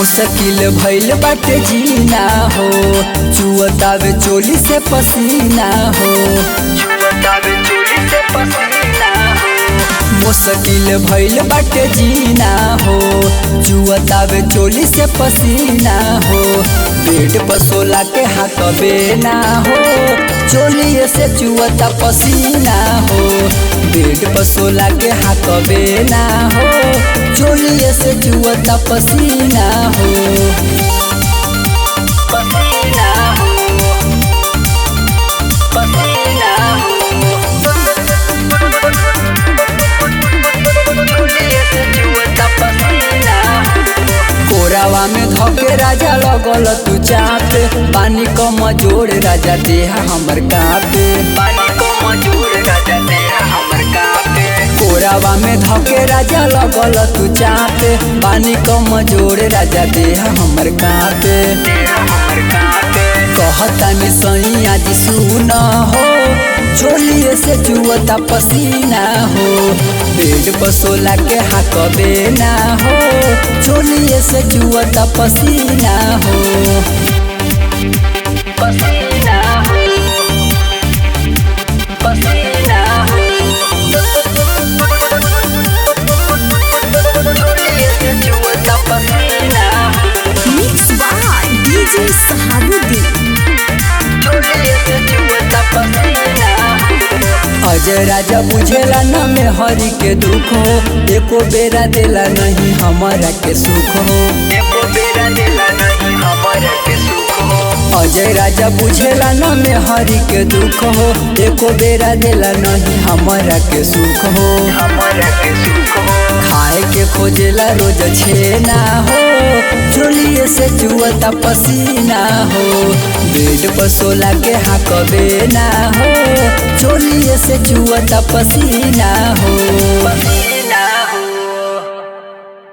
मुश्किल भइल बाटे जीना हो, चुअतावे चोली से पसीना हो, चुअतावे चोली से पसीना हो। मुश्किल भइल बाटे जीना हो, चुअतावे चोली से पसीना हो। पेट पर सोला के हाथ बेना हो, चोली से चुअता पसीना हो। पेट पर सोला के हाथ बेना हो, चोली से चुअता पसीना हो, पसीना हो, पसीना हो। चोली से चुअता पसीना हो। कोरावा में धके राजा लगल तू चापे, पानी कम जोड़ राजा देहा हमर कापे, पानी कम जोड़ राजा देहा हमर कापे। कोरावा में धके राजा लगल तू चापे, पानी कम जोड़ राजा देहा हमर कापे, देहा हमर कापे। कहतानी सैया जी सुन हो, चोली से चुअता पसीना हो। पेट पर सोला के हाथ बेना हो, चोली से चुअता पसीना हो, पसीना हो, पसीना हो। चोली से चुअता पसीना हो। Mixed by DJ Sahabuddin. चोली से चुअता पसीना हो। अजय राजा बुझेला न में हरि के दुख हो, एको बेरा देला नहीं हमारा के सुख हो, एको बेरा देला नहीं हमारा के सुख हो। अजय राजा बुझेला न में हरि के दुख हो, एको बेरा देला नहीं हमारा के सुख हो, हमारा के सुख हो। खाए के खोजेला रोज छेना हो, चोली से चुअता पसीना हो। बेड पर सोला के हाथ बेना हो, चोली से चुअता पसीना हो।